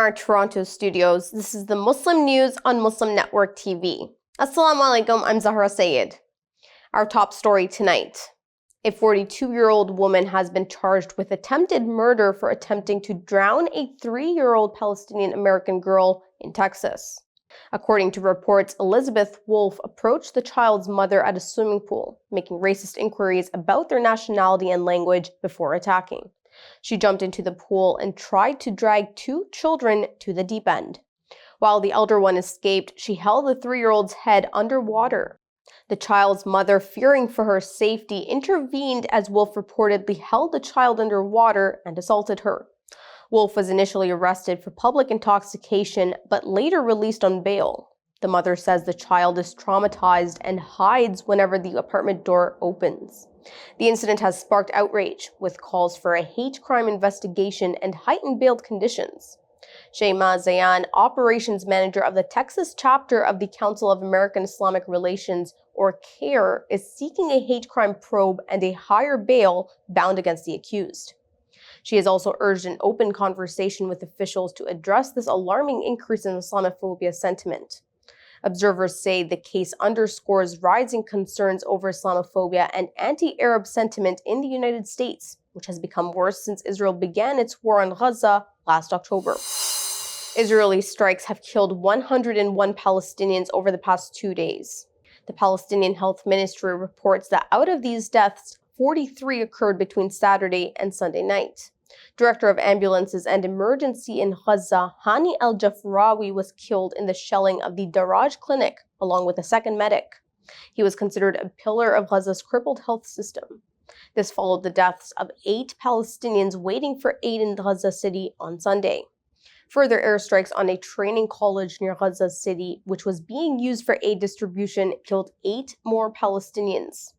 our Toronto studios, this is the Muslim News on Muslim Network TV. Assalamu alaikum, I'm Zahra Syed. Our top story tonight. A 42-year-old woman has been charged with attempted murder for attempting to drown a 3-year-old Palestinian-American girl in Texas. According to reports, Elizabeth Wolfe approached the child's mother at a swimming pool, making racist inquiries about their nationality and language before attacking. She jumped into the pool and tried to drag 2 children to the deep end. While the elder one escaped, she held the 3-year-old's head underwater. The child's mother, fearing for her safety, intervened as Wolfe reportedly held the child underwater and assaulted her. Wolfe was initially arrested for public intoxication, but later released on bail. The mother says the child is traumatized and hides whenever the apartment door opens. The incident has sparked outrage, with calls for a hate crime investigation and heightened bail conditions. Shema Zayan, operations manager of the Texas chapter of the Council of American Islamic Relations, or CARE, is seeking a hate crime probe and a higher bail bound against the accused. She has also urged an open conversation with officials to address this alarming increase in Islamophobia sentiment. Observers say the case underscores rising concerns over Islamophobia and anti-Arab sentiment in the United States, which has become worse since Israel began its war on Gaza last October. Israeli strikes have killed 101 Palestinians over the past 2 days. The Palestinian Health Ministry reports that out of these deaths, 43 occurred between Saturday and Sunday night. Director of Ambulances and Emergency in Gaza, Hani El-Jafrawi, was killed in the shelling of the Daraj clinic, along with a second medic. He was considered a pillar of Gaza's crippled health system. This followed the deaths of 8 Palestinians waiting for aid in Gaza City on Sunday. Further airstrikes on a training college near Gaza City, which was being used for aid distribution, killed 8 more Palestinians.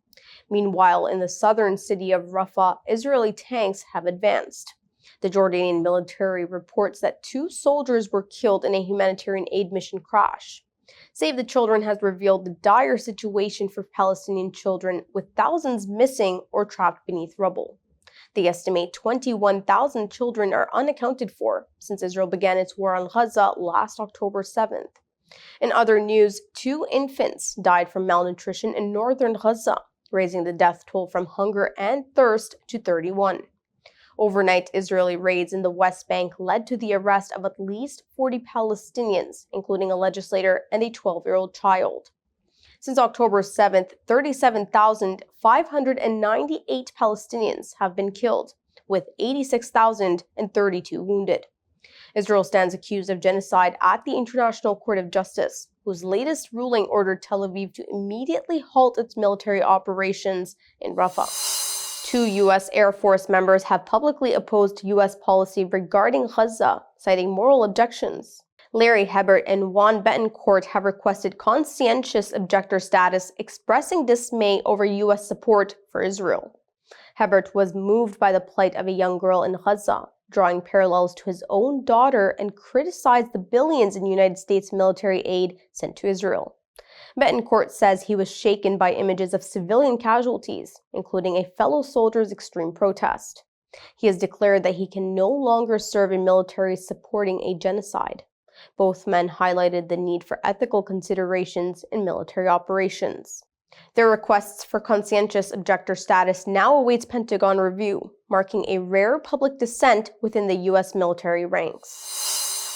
Meanwhile, in the southern city of Rafah, Israeli tanks have advanced. The Jordanian military reports that 2 soldiers were killed in a humanitarian aid mission crash. Save the Children has revealed the dire situation for Palestinian children, with thousands missing or trapped beneath rubble. They estimate 21,000 children are unaccounted for since Israel began its war on Gaza last October 7th. In other news, 2 infants died from malnutrition in northern Gaza, raising the death toll from hunger and thirst to 31. Overnight Israeli raids in the West Bank led to the arrest of at least 40 Palestinians, including a legislator and a 12-year-old child. Since October 7th, 37,598 Palestinians have been killed, with 86,032 wounded. Israel stands accused of genocide at the International Court of Justice, whose latest ruling ordered Tel Aviv to immediately halt its military operations in Rafah. 2 U.S. Air Force members have publicly opposed U.S. policy regarding Gaza, citing moral objections. Larry Hebert and Juan Betancourt have requested conscientious objector status, expressing dismay over U.S. support for Israel. Hebert was moved by the plight of a young girl in Gaza, drawing parallels to his own daughter, and criticized the billions in United States military aid sent to Israel. Betancourt says he was shaken by images of civilian casualties, including a fellow soldier's extreme protest. He has declared that he can no longer serve in military supporting a genocide. Both men highlighted the need for ethical considerations in military operations. Their requests for conscientious objector status now awaits Pentagon review, marking a rare public dissent within the U.S. military ranks.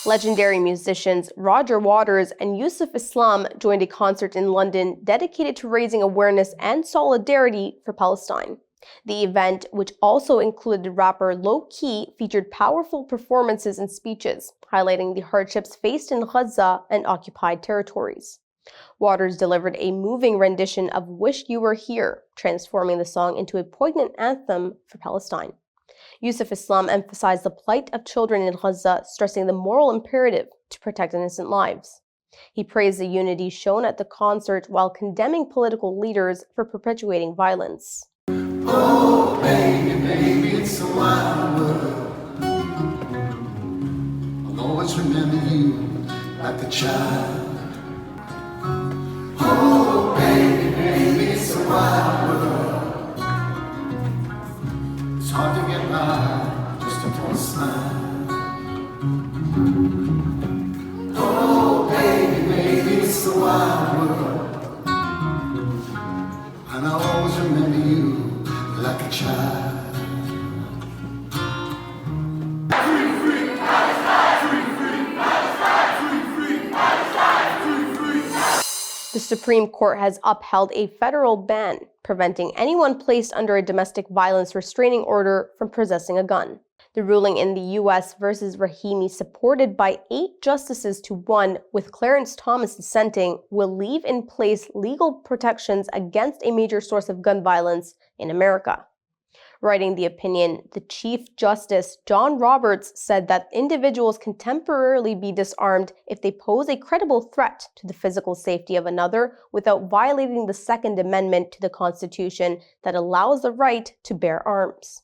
Legendary musicians Roger Waters and Yusuf Islam joined a concert in London dedicated to raising awareness and solidarity for Palestine. The event, which also included rapper Low Key, featured powerful performances and speeches, highlighting the hardships faced in Gaza and occupied territories. Waters delivered a moving rendition of Wish You Were Here, transforming the song into a poignant anthem for Palestine. Yusuf Islam emphasized the plight of children in Gaza, stressing the moral imperative to protect innocent lives. He praised the unity shown at the concert while condemning political leaders for perpetuating violence. Oh, baby, baby, it's a wild world. I'll always remember you like a child. Oh, baby, baby, it's a wild world. It's hard to get by just upon a smile. child. The Supreme Court has upheld a federal ban preventing anyone placed under a domestic violence restraining order from possessing a gun. The ruling in the U.S. versus Rahimi, supported by 8 justices to 1, with Clarence Thomas dissenting, will leave in place legal protections against a major source of gun violence in America. Writing the opinion, the Chief Justice, John Roberts, said that individuals can temporarily be disarmed if they pose a credible threat to the physical safety of another without violating the Second Amendment to the Constitution that allows the right to bear arms.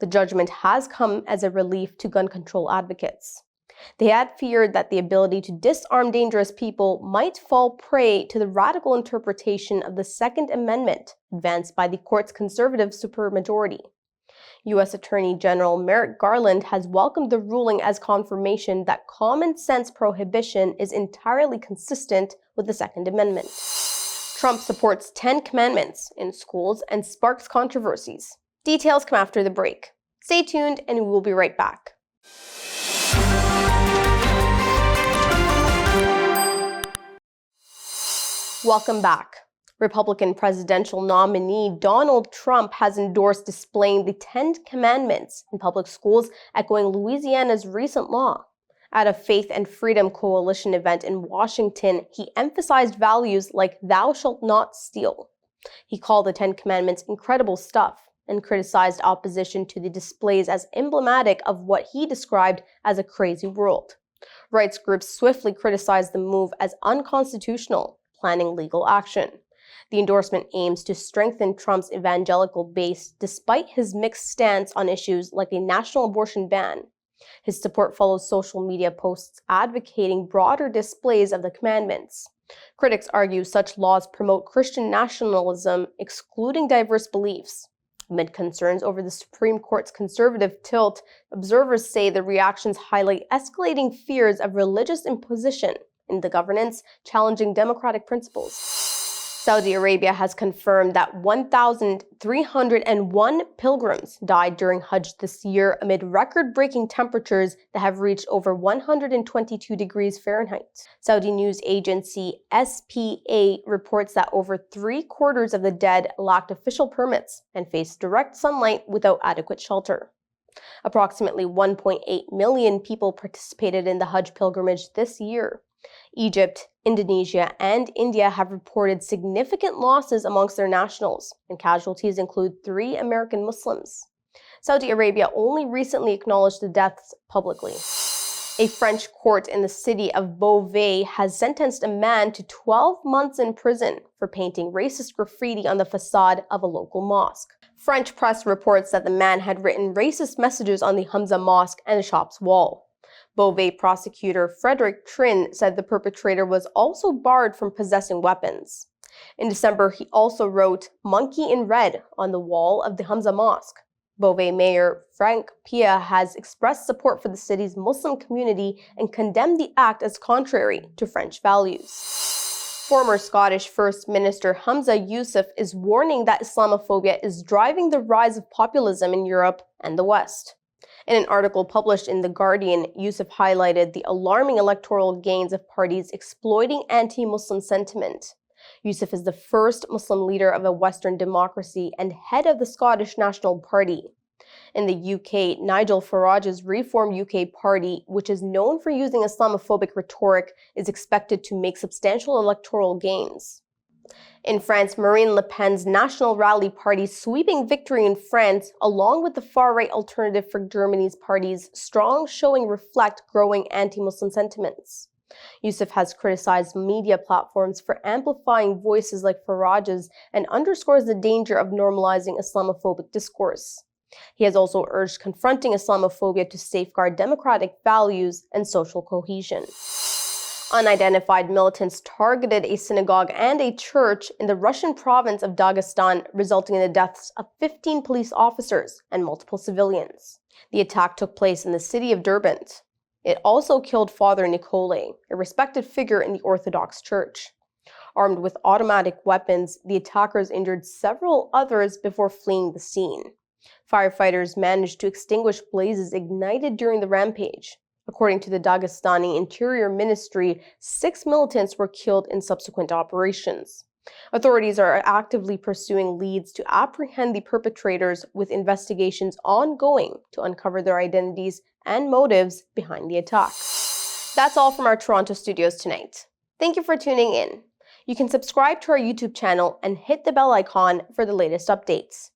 The judgment has come as a relief to gun control advocates. They had feared that the ability to disarm dangerous people might fall prey to the radical interpretation of the Second Amendment advanced by the court's conservative supermajority. U.S. Attorney General Merrick Garland has welcomed the ruling as confirmation that common-sense prohibition is entirely consistent with the Second Amendment. Trump supports 10 commandments in schools and sparks controversies. Details come after the break. Stay tuned and we will be right back. Welcome back. Republican presidential nominee Donald Trump has endorsed displaying the 10 Commandments in public schools, echoing Louisiana's recent law. At a Faith and Freedom Coalition event in Washington, he emphasized values like "thou shalt not steal." He called the 10 Commandments incredible stuff and criticized opposition to the displays as emblematic of what he described as a crazy world. Rights groups swiftly criticized the move as unconstitutional, planning legal action. The endorsement aims to strengthen Trump's evangelical base despite his mixed stance on issues like a national abortion ban. His support follows social media posts advocating broader displays of the commandments. Critics argue such laws promote Christian nationalism, excluding diverse beliefs. Amid concerns over the Supreme Court's conservative tilt, observers say the reactions highlight escalating fears of religious imposition in the governance, challenging democratic principles. Saudi Arabia has confirmed that 1,301 pilgrims died during Hajj this year amid record-breaking temperatures that have reached over 122 degrees Fahrenheit. Saudi news agency SPA reports that over 3/4 of the dead lacked official permits and faced direct sunlight without adequate shelter. Approximately 1.8 million people participated in the Hajj pilgrimage this year. Egypt, Indonesia, and India have reported significant losses amongst their nationals, and casualties include 3 American Muslims. Saudi Arabia only recently acknowledged the deaths publicly. A French court in the city of Beauvais has sentenced a man to 12 months in prison for painting racist graffiti on the facade of a local mosque. French press reports that the man had written racist messages on the Hamza Mosque and the shop's wall. Beauvais prosecutor Frederick Trin said the perpetrator was also barred from possessing weapons. In December, he also wrote "Monkey in Red" on the wall of the Hamza Mosque. Beauvais Mayor Frank Pia has expressed support for the city's Muslim community and condemned the act as contrary to French values. Former Scottish First Minister Hamza Yousef is warning that Islamophobia is driving the rise of populism in Europe and the West. In an article published in The Guardian, Yousef highlighted the alarming electoral gains of parties exploiting anti-Muslim sentiment. Yousef is the first Muslim leader of a Western democracy and head of the Scottish National Party. In the UK, Nigel Farage's Reform UK party, which is known for using Islamophobic rhetoric, is expected to make substantial electoral gains. In France, Marine Le Pen's National Rally Party's sweeping victory in France, along with the far-right Alternative for Germany's party's strong showing, reflect growing anti-Muslim sentiments. Yousef has criticized media platforms for amplifying voices like Farage's and underscores the danger of normalizing Islamophobic discourse. He has also urged confronting Islamophobia to safeguard democratic values and social cohesion. Unidentified militants targeted a synagogue and a church in the Russian province of Dagestan, resulting in the deaths of 15 police officers and multiple civilians. The attack took place in the city of Derbent. It also killed Father Nicole, a respected figure in the Orthodox Church. Armed with automatic weapons, the attackers injured several others before fleeing the scene. Firefighters managed to extinguish blazes ignited during the rampage. According to the Dagestani Interior Ministry, 6 militants were killed in subsequent operations. Authorities are actively pursuing leads to apprehend the perpetrators, with investigations ongoing to uncover their identities and motives behind the attack. That's all from our Toronto studios tonight. Thank you for tuning in. You can subscribe to our YouTube channel and hit the bell icon for the latest updates.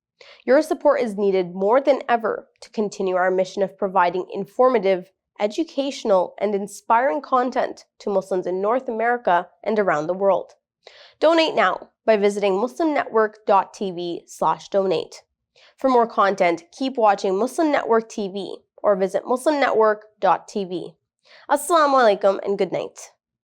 Your support is needed more than ever to continue our mission of providing informative, educational, and inspiring content to Muslims in North America and around the world. Donate now by visiting muslimnetwork.tv/donate. For more content, keep watching Muslim Network TV or visit muslimnetwork.tv. Assalamu alaikum and good night.